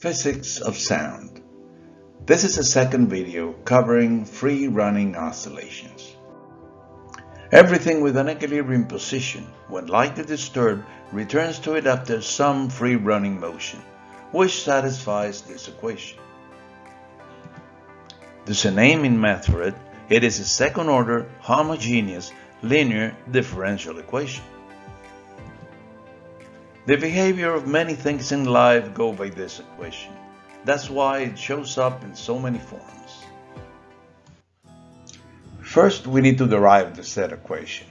Physics of sound. This is a second video covering free-running oscillations. Everything with an equilibrium position, when lightly disturbed, returns to it after some free-running motion, which satisfies this equation. There's a name in math for it. It is a second-order, homogeneous, linear differential equation. The behavior of many things in life go by this equation. That's why it shows up in so many forms. First, we need to derive the said equation.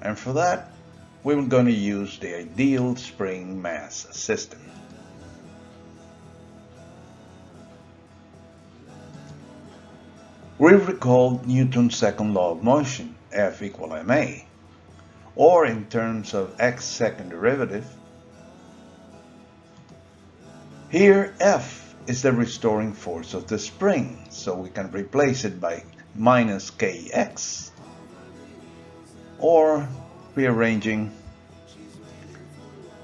And for that, we're going to use the ideal spring mass system. We recall Newton's second law of motion, F equal ma, or in terms of x second derivative. Here, F is the restoring force of the spring, so we can replace it by minus kx. Or, rearranging,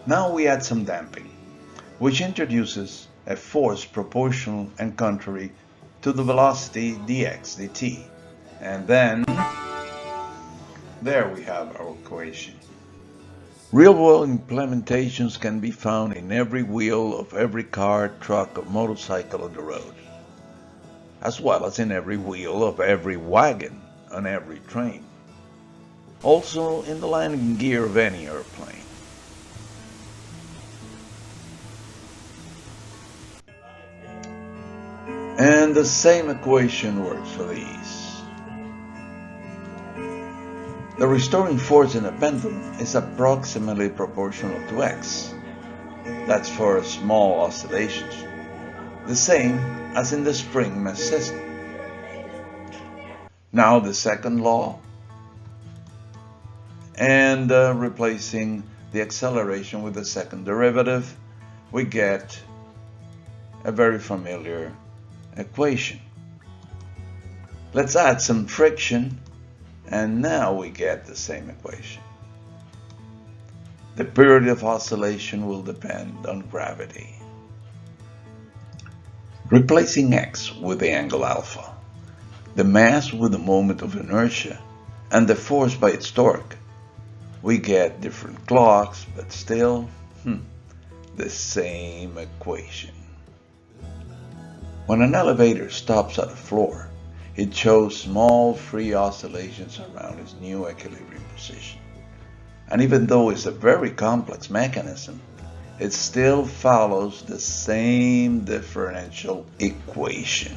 now we add some damping, which introduces a force proportional and contrary to the velocity dx dt. And then, there we have our equation. Real-world implementations can be found in every wheel of every car, truck, or motorcycle on the road, as well as in every wheel of every wagon on every train. Also in the landing gear of any airplane. And the same equation works for these. The restoring force in a pendulum is approximately proportional to x. That's for small oscillations. The same as in the spring mass system. Now the second law, and replacing the acceleration with the second derivative, we get a very familiar equation. Let's add some friction, and now we get the same equation. The period of oscillation will depend on gravity. Replacing x with the angle alpha, the mass with the moment of inertia, and the force by its torque, we get different clocks, but still the same equation. When an elevator stops at a floor, it shows small free oscillations around its new equilibrium position. And even though it's a very complex mechanism, it still follows the same differential equation.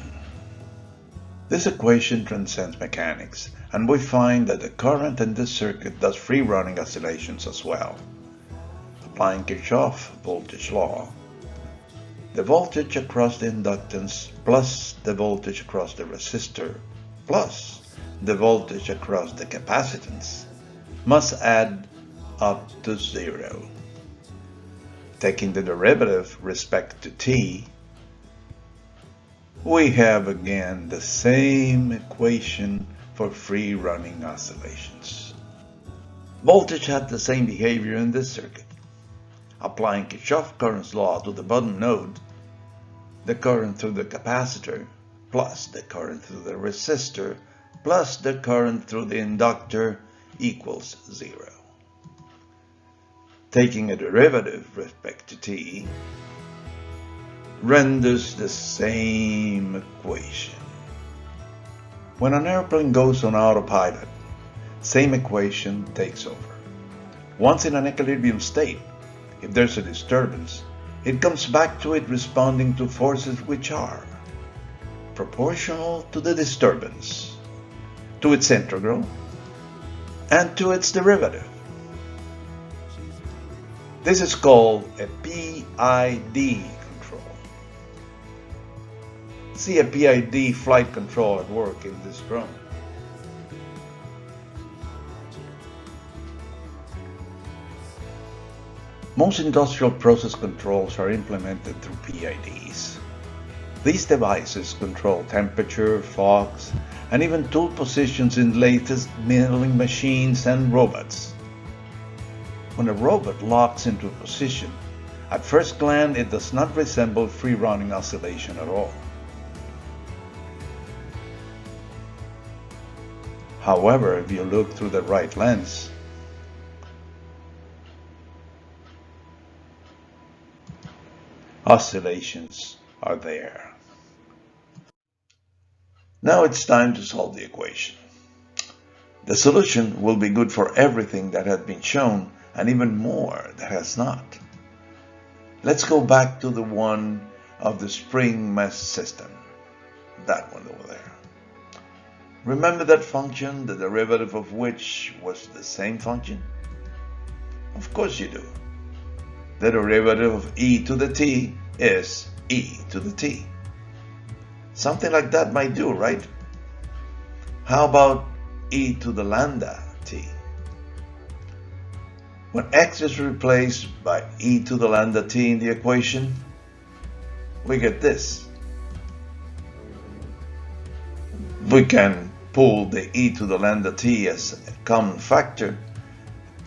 This equation transcends mechanics, and we find that the current in this circuit does free-running oscillations as well. Applying Kirchhoff's voltage law, the voltage across the inductance plus the voltage across the resistor plus the voltage across the capacitance must add up to 0. Taking the derivative respect to t, we have again the same equation for free-running oscillations. Voltage had the same behavior in this circuit. Applying Kirchhoff's current's law to the bottom node, the current through the capacitor plus the current through the resistor plus the current through the inductor equals 0. Taking a derivative with respect to t renders the same equation. When an airplane goes on autopilot, same equation takes over. Once in an equilibrium state, if there's a disturbance, it comes back to it responding to forces which are proportional to the disturbance, to its integral, and to its derivative. This is called a PID control. See a PID flight control at work in this drawing. Most industrial process controls are implemented through PIDs. These devices control temperature, fogs, and even tool positions in latest milling machines and robots. When a robot locks into a position, At first glance, it does not resemble free-running oscillation at all. However, if you look through the right lens, oscillations are there. Now it's time to solve the equation. The solution will be good for everything that has been shown and even more that has not. Let's go back to the one of the spring mesh system, that one over there. Remember that function, the derivative of which was the same function? Of course you do. The derivative of e to the t is e to the t. Something like that might do, right? How about e to the lambda t? When x is replaced by e to the lambda t in the equation, we get this. We can pull the e to the lambda t as a common factor,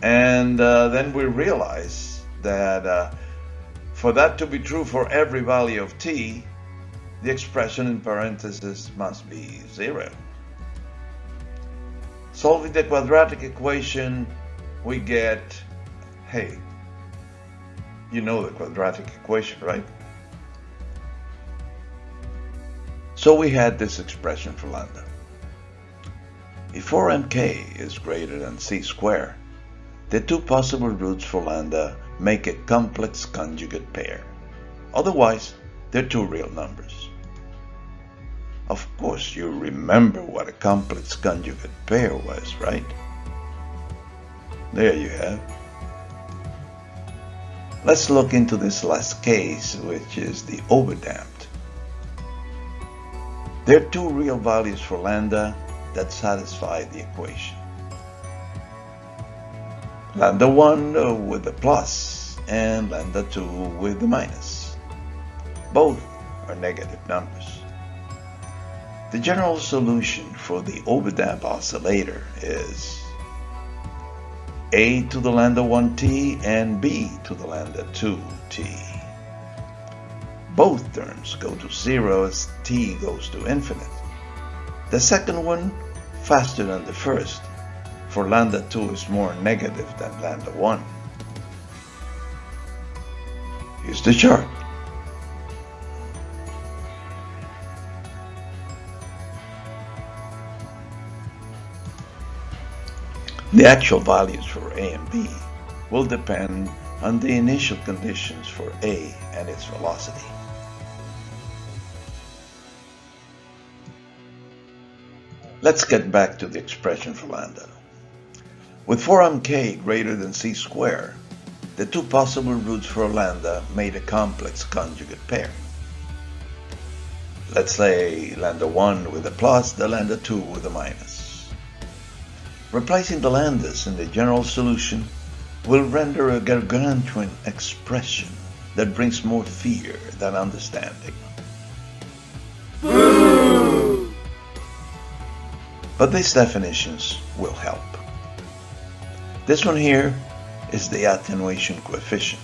and then we realize that for that to be true for every value of t, the expression in parentheses must be 0. Solving the quadratic equation, we get, hey, you know the quadratic equation, right? So we had this expression for lambda. If 4mk is greater than c squared, the two possible roots for lambda make a complex conjugate pair. Otherwise, they're two real numbers. Of course, you remember what a complex conjugate pair was, right? There you have. Let's look into this last case, which is the overdamped. There are two real values for lambda that satisfy the equation. Lambda 1 with the plus and lambda 2 with the minus. Both are negative numbers. The general solution for the overdamped oscillator is a to the lambda 1t and b to the lambda 2t. Both terms go to 0 as t goes to infinite. The second one faster than the first, for lambda 2 is more negative than lambda 1. Here's the chart. The actual values for A and B will depend on the initial conditions for A and its velocity. Let's get back to the expression for lambda. With 4mk greater than c squared, the two possible roots for lambda made a complex conjugate pair. Let's say lambda 1 with a plus, the lambda 2 with a minus. Replacing the lambdas in the general solution will render a gargantuan expression that brings more fear than understanding. But these definitions will help. This one here is the attenuation coefficient.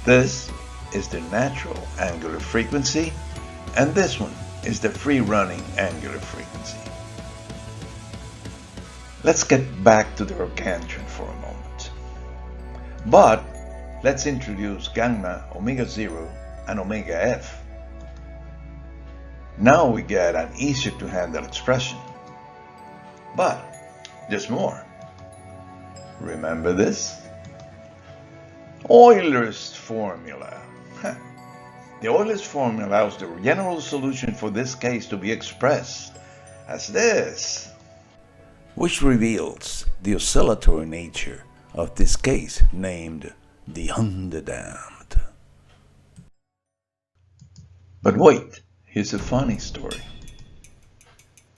This is the natural angular frequency, and this one is the free-running angular frequency. Let's get back to the gargantuan for a moment. But let's introduce gamma, omega 0, and omega f. Now we get an easier to handle expression. But there's more. Remember this? Euler's formula. The Euler's formula allows the general solution for this case to be expressed as this, which reveals the oscillatory nature of this case named the underdamped. But wait, here's a funny story.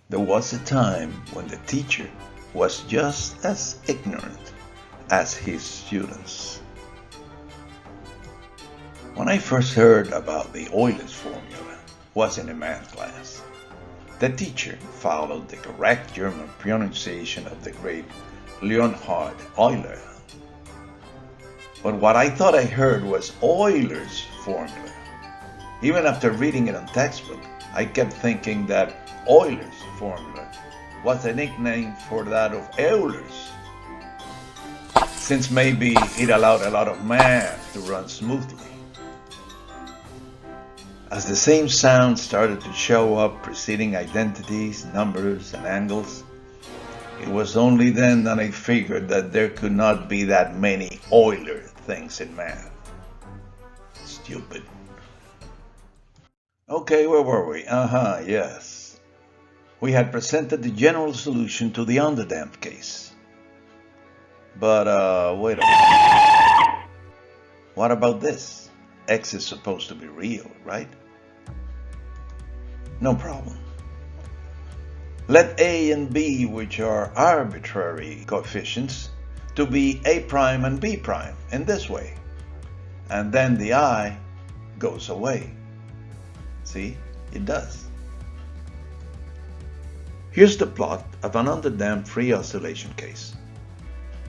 There was a time when the teacher was just as ignorant as his students. When I first heard about the Euler's formula was in a math class. The teacher followed the correct German pronunciation of the great Leonhard Euler. But what I thought I heard was Euler's formula. Even after reading it on textbook, I kept thinking that Euler's formula was a nickname for that of Euler's, since maybe it allowed a lot of math to run smoothly. As the same sound started to show up preceding identities, numbers, and angles, it was only then that I figured that there could not be that many Euler things in math. Stupid. Okay, where were we? Yes. We had presented the general solution to the underdamped case. But, wait a minute. What about this? X is supposed to be real, right? No problem. Let A and B, which are arbitrary coefficients, to be A prime and B prime in this way. And then the I goes away. See, it does. Here's the plot of an underdamped free oscillation case.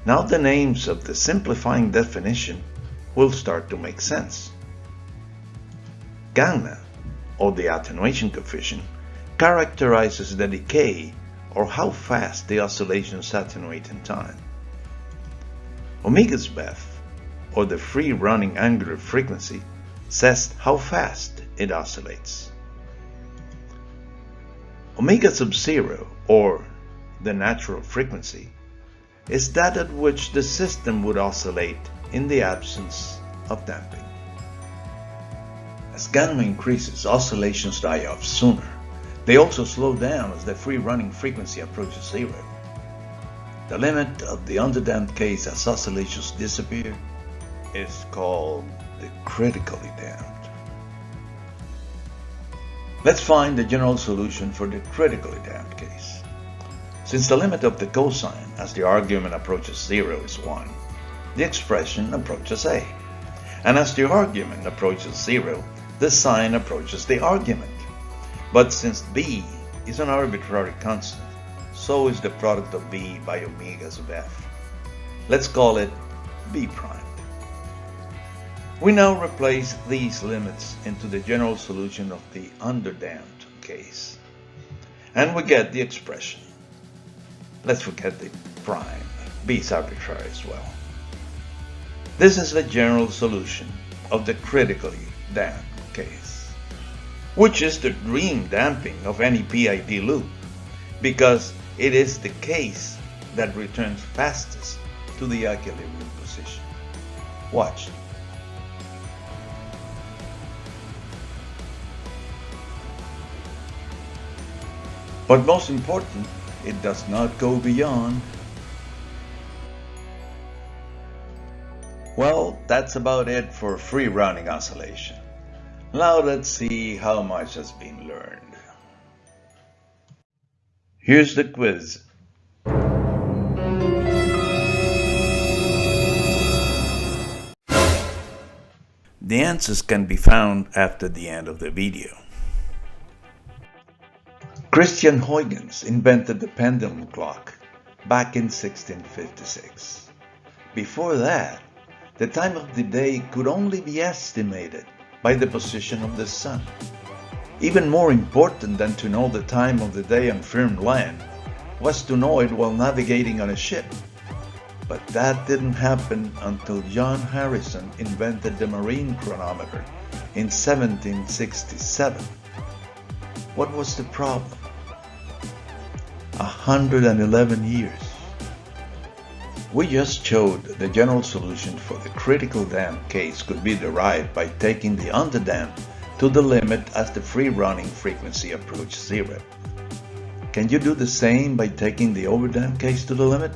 Now the names of the simplifying definition will start to make sense. Gamma, or the attenuation coefficient, characterizes the decay, or how fast the oscillations attenuate in time. Omega's Beth, or the free running angular frequency, says how fast it oscillates. Omega sub zero, or the natural frequency, is that at which the system would oscillate in the absence of damping. As gamma increases, oscillations die off sooner. They also slow down as the free running frequency approaches zero. The limit of the underdamped case as oscillations disappear is called the critically damped. Let's find the general solution for the critically damped case. Since the limit of the cosine as the argument approaches zero is 1, the expression approaches A. And as the argument approaches zero, the sine approaches the argument. But since B is an arbitrary constant, so is the product of B by omega sub f. Let's call it B prime. We now replace these limits into the general solution of the underdamped case. And we get the expression. Let's forget the prime. B is arbitrary as well. This is the general solution of the critically damped case, which is the dream damping of any PID loop, because it is the case that returns fastest to the equilibrium position. Watch. But most important, it does not go beyond. Well, that's about it for free running oscillation. Now let's see how much has been learned. Here's the quiz. The answers can be found after the end of the video. Christian Huygens invented the pendulum clock back in 1656. Before that, the time of the day could only be estimated by the position of the sun. Even more important than to know the time of the day on firm land was to know it while navigating on a ship. But that didn't happen until John Harrison invented the marine chronometer in 1767. What was the problem? 111 years. We just showed the general solution for the critical damped case could be derived by taking the underdamped to the limit as the free running frequency approached zero. Can you do the same by taking the overdamped case to the limit?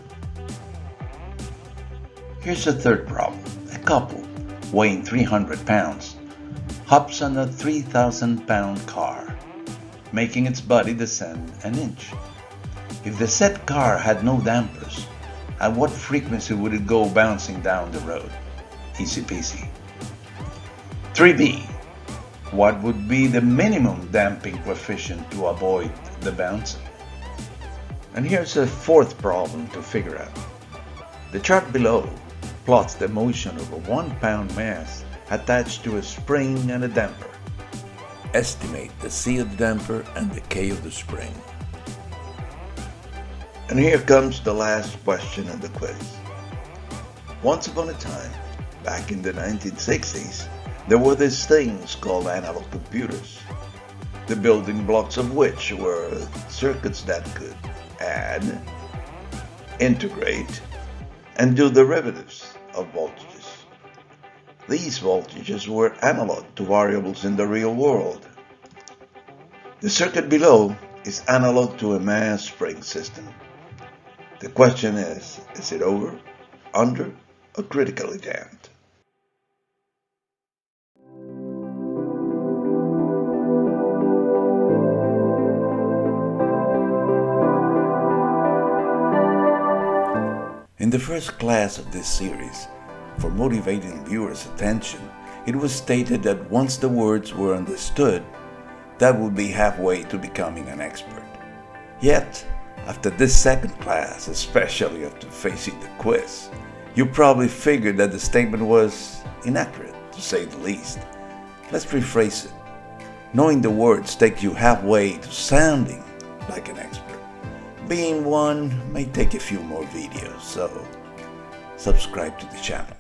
Here's a third problem. A couple weighing 300 pounds hops on a 3,000-pound car, making its body descend an inch. If the said car had no dampers, at what frequency would it go bouncing down the road? Easy peasy. 3b. What would be the minimum damping coefficient to avoid the bouncing? And here's a fourth problem to figure out. The chart below plots the motion of a 1-pound mass attached to a spring and a damper. Estimate the C of the damper and the K of the spring. And here comes the last question in the quiz. Once upon a time, back in the 1960s, there were these things called analog computers, the building blocks of which were circuits that could add, integrate, and do derivatives of voltages. These voltages were analog to variables in the real world. The circuit below is analog to a mass spring system. The question is it over, under, or critically damped? In the first class of this series, for motivating viewers' attention, it was stated that once the words were understood, that would be halfway to becoming an expert. Yet, after this second class, especially after facing the quiz, you probably figured that the statement was inaccurate, to say the least. Let's rephrase it. Knowing the words takes you halfway to sounding like an expert. Being one may take a few more videos, so subscribe to the channel.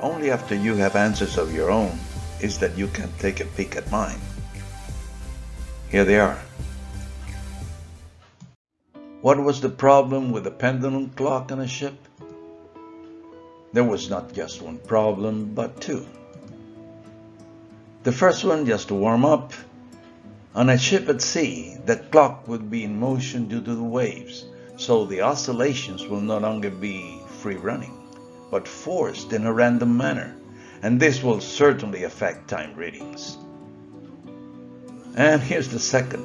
Only after you have answers of your own is that you can take a peek at mine. Here they are. What was the problem with the pendulum clock on a ship? There was not just one problem, but two. The first one, just to warm up, on a ship at sea, the clock would be in motion due to the waves, so the oscillations will no longer be free running, but forced in a random manner, and this will certainly affect time readings. And here's the second.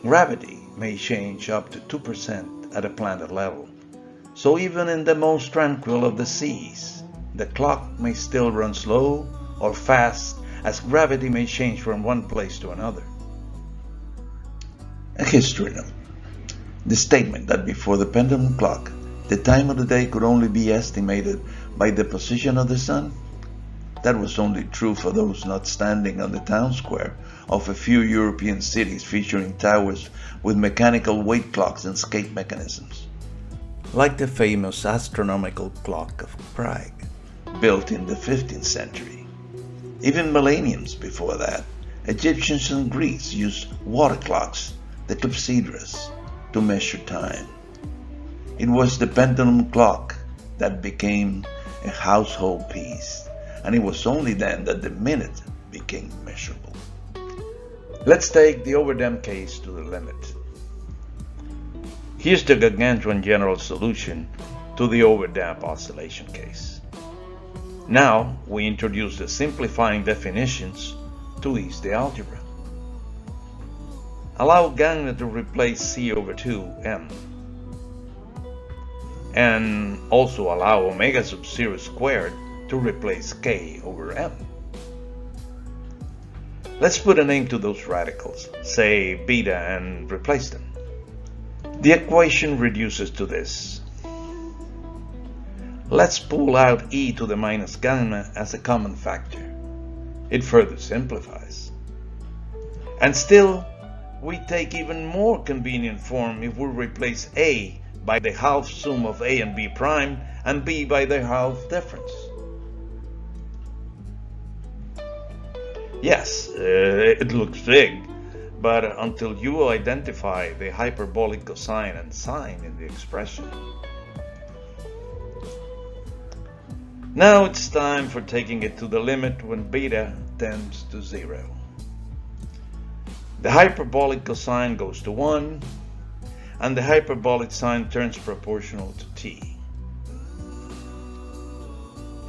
Gravity may change up to 2% at a planet level. So even in the most tranquil of the seas, the clock may still run slow or fast as gravity may change from one place to another. A history note. The statement that before the pendulum clock, the time of the day could only be estimated by the position of the sun, that was only true for those not standing on the town square of a few European cities featuring towers with mechanical weight clocks and skate mechanisms. Like the famous astronomical clock of Prague, built in the 15th century. Even millenniums before that, Egyptians and Greeks used water clocks, the clepsydras, to measure time. It was the pendulum clock that became a household piece, and it was only then that the minute became measurable. Let's take the overdamped case to the limit. Here's the gargantuan general solution to the overdamped oscillation case. Now we introduce the simplifying definitions to ease the algebra. Allow gamma to replace C over 2m, and also allow omega sub 0 squared to replace k over m. Let's put a name to those radicals, say beta, and replace them. The equation reduces to this. Let's pull out e to the minus gamma as a common factor. It further simplifies. And still, we take even more convenient form if we replace a by the half sum of a and b prime and b by their half difference. Yes, it looks big, but until you identify the hyperbolic cosine and sine in the expression. Now it's time for taking it to the limit when beta tends to 0. The hyperbolic cosine goes to 1, and the hyperbolic sine turns proportional to t.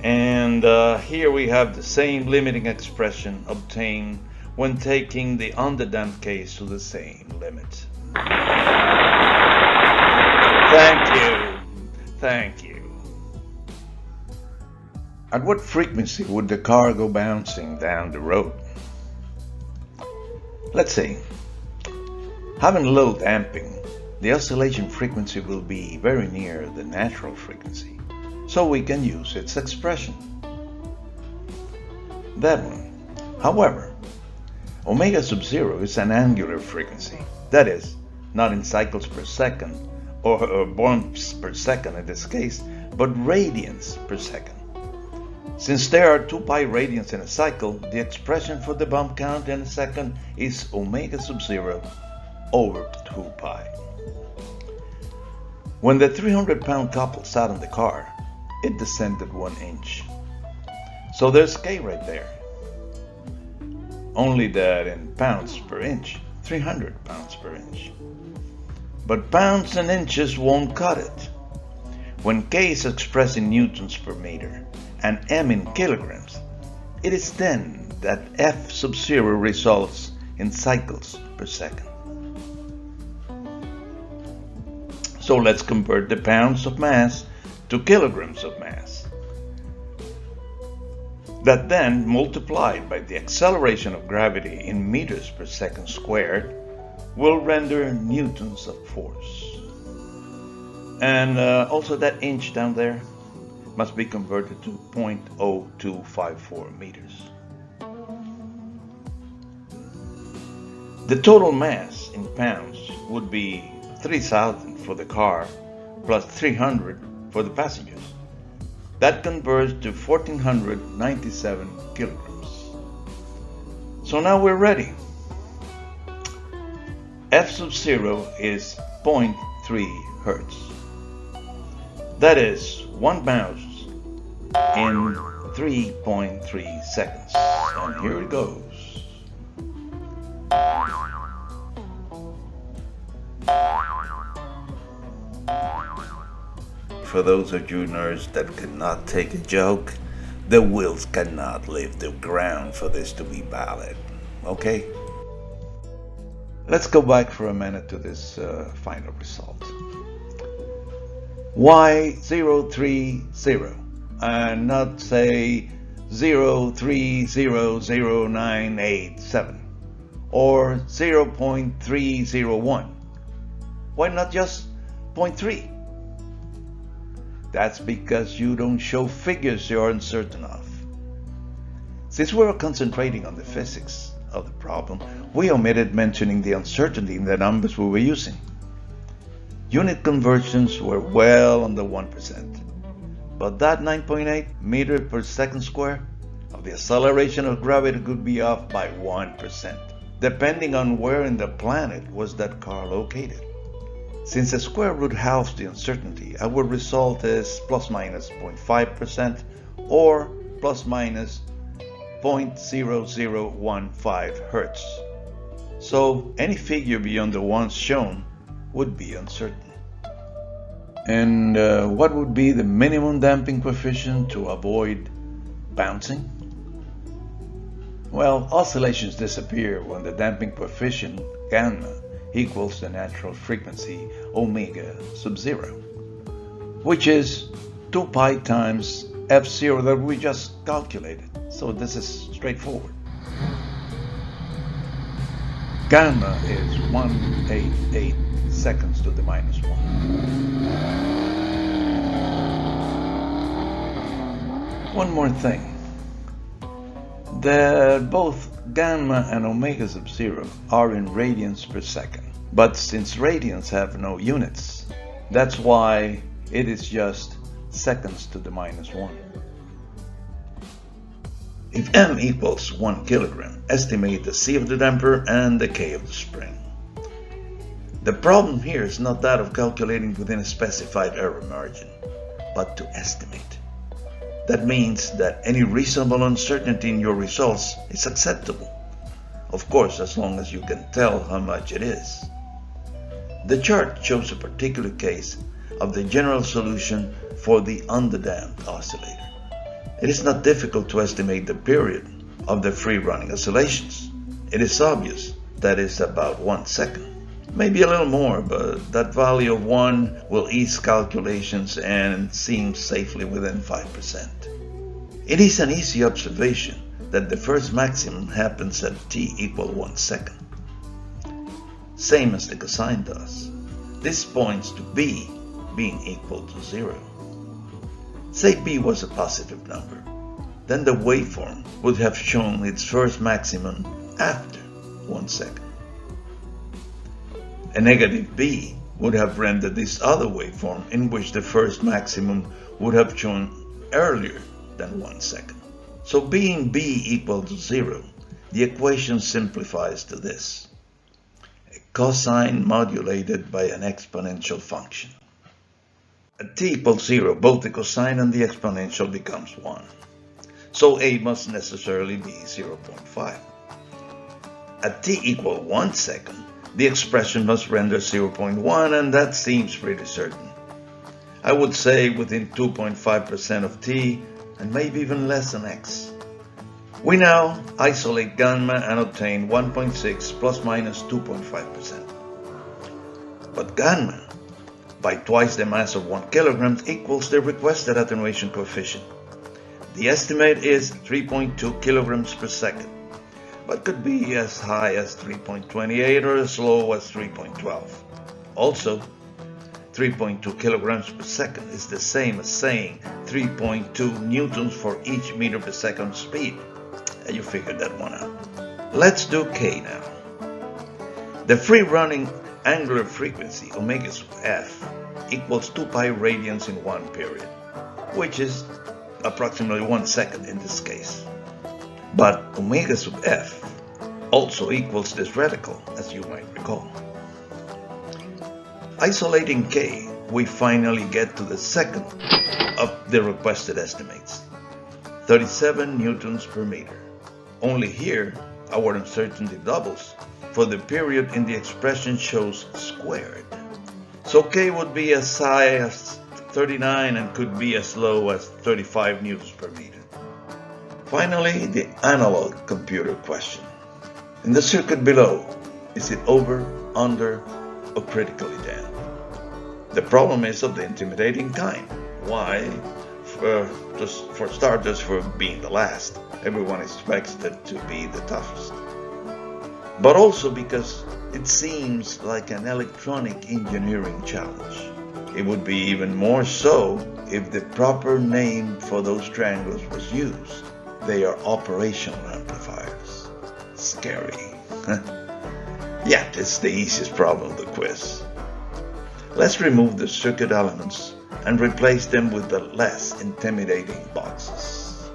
And here we have the same limiting expression obtained when taking the underdamped case to the same limit. Thank you. At what frequency would the car go bouncing down the road? Let's see. Having low damping, the oscillation frequency will be very near the natural frequency, so we can use its expression. That one. However, omega sub 0 is an angular frequency, that is, not in cycles per second or bumps per second in this case, but radians per second. Since there are 2 pi radians in a cycle, the expression for the bump count in a second is omega sub 0 over 2 pi. When the 300-pound couple sat in the car, it descended 1 inch. So there's K right there. Only that in pounds per inch, 300 pounds per inch. But pounds and inches won't cut it. When K is expressed in newtons per meter and M in kilograms, it is then that F sub 0 results in cycles per second. So let's convert the pounds of mass to kilograms of mass. That then, multiplied by the acceleration of gravity in meters per second squared, will render newtons of force. And also that inch down there must be converted to 0.0254 meters. The total mass in pounds would be 3,000 for the car plus 300 for the passengers. That converts to 1,497 kilograms. So now we're ready. F sub 0 is 0.3 hertz. That is 1 bounce in 3.3 seconds. And here it goes. For those of you nerds that cannot take a joke, the wheels cannot leave the ground for this to be valid. Okay? Let's go back for a minute to this final result. Why 030 and not say 0.300987 or 0.301? Why not just 0.3? That's because you don't show figures you're uncertain of. Since we were concentrating on the physics of the problem, we omitted mentioning the uncertainty in the numbers we were using. Unit conversions were well under 1%, but that 9.8 meters per second square of the acceleration of gravity could be off by 1%, depending on where in the planet was that car located. Since the square root halves the uncertainty, our result is plus minus 0.5% or plus minus 0.0015 hertz. So any figure beyond the ones shown would be uncertain. And what would be the minimum damping coefficient to avoid bouncing? Well, oscillations disappear when the damping coefficient, gamma, equals the natural frequency omega sub 0, which is 2 pi times f0 that we just calculated. So this is straightforward. Gamma is 188 seconds to the minus 1. One more thing. Both gamma and omega sub 0 are in radians per second. But since radians have no units, that's why it is just seconds to the minus 1. If m equals 1 kilogram, estimate the c of the damper and the k of the spring. The problem here is not that of calculating within a specified error margin, but to estimate. That means that any reasonable uncertainty in your results is acceptable. Of course, as long as you can tell how much it is. The chart shows a particular case of the general solution for the underdamped oscillator. It is not difficult to estimate the period of the free-running oscillations. It is obvious that is about 1 second. Maybe a little more, but that value of 1 will ease calculations and seem safely within 5%. It is an easy observation that the first maximum happens at t equal 1 second, same as the cosine does. This points to b being equal to 0. Say b was a positive number, then the waveform would have shown its first maximum after 1 second. A negative b would have rendered this other waveform in which the first maximum would have shown earlier than 1 second. So being b equal to 0, the equation simplifies to this: a cosine modulated by an exponential function. At t equals 0, both the cosine and the exponential becomes 1. So a must necessarily be 0.5. At t equal 1 second, the expression must render 0.1, and that seems pretty certain. I would say within 2.5% of t, and maybe even less than x. We now isolate gamma and obtain 1.6 plus minus 2.5%. But gamma, by twice the mass of 1 kilogram, equals the requested attenuation coefficient. The estimate is 3.2 kilograms per second, but could be as high as 3.28 or as low as 3.12. Also, 3.2 kilograms per second is the same as saying 3.2 newtons for each meter per second speed. And you figured that one out. Let's do K now. The free-running angular frequency, omega sub f, equals 2 pi radians in one period, which is approximately 1 second in this case. But omega sub f also equals this radical, as you might recall. Isolating K, we finally get to the second of the requested estimates, 37 newtons per meter. Only here, our uncertainty doubles, for the period in the expression shows squared. So K would be as high as 39 and could be as low as 35 newtons per meter. Finally, the analog computer question. In the circuit below, is it over, under, or critically damped? The problem is of the intimidating kind. Why? For starters, for being the last. Everyone expects it to be the toughest. But also because it seems like an electronic engineering challenge. It would be even more so if the proper name for those triangles was used. They are operational amplifiers. Scary. Yet it's the easiest problem of the quiz. Let's remove the circuit elements and replace them with the less intimidating boxes.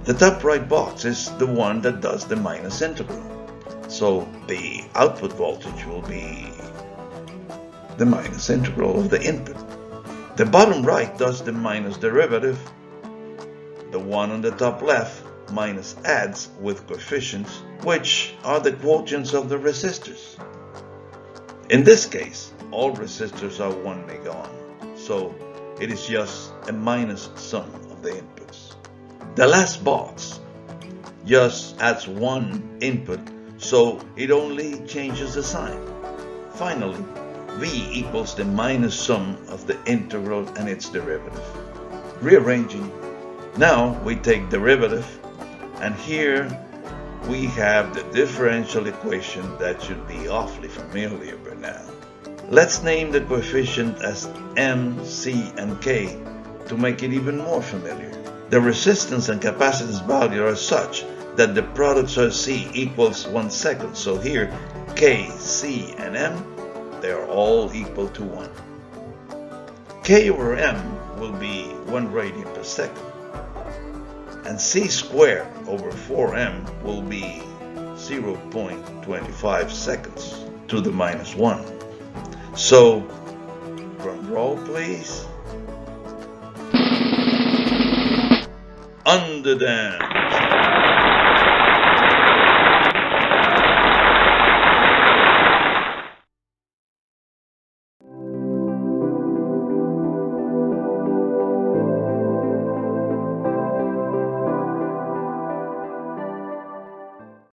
The top right box is the one that does the minus integral. So the output voltage will be the minus integral of the input. The bottom right does the minus derivative. The one on the top left minus adds with coefficients, which are the quotients of the resistors. In this case, all resistors are 1 mega ohm, so it is just a minus sum of the inputs. The last box just adds one input, so it only changes the sign. Finally, V equals the minus sum of the integral and its derivative. Rearranging, now we take derivative, and here we have the differential equation that should be awfully familiar by now. Let's name the coefficient as M, C, and K to make it even more familiar. The resistance and capacitance value are such that the products of C equals 1 second. So here, K, C, and M, they are all equal to 1. K over M will be 1 radian per second. And C squared over 4M will be 0.25 seconds to the minus 1. So, drum roll please. Underdamped.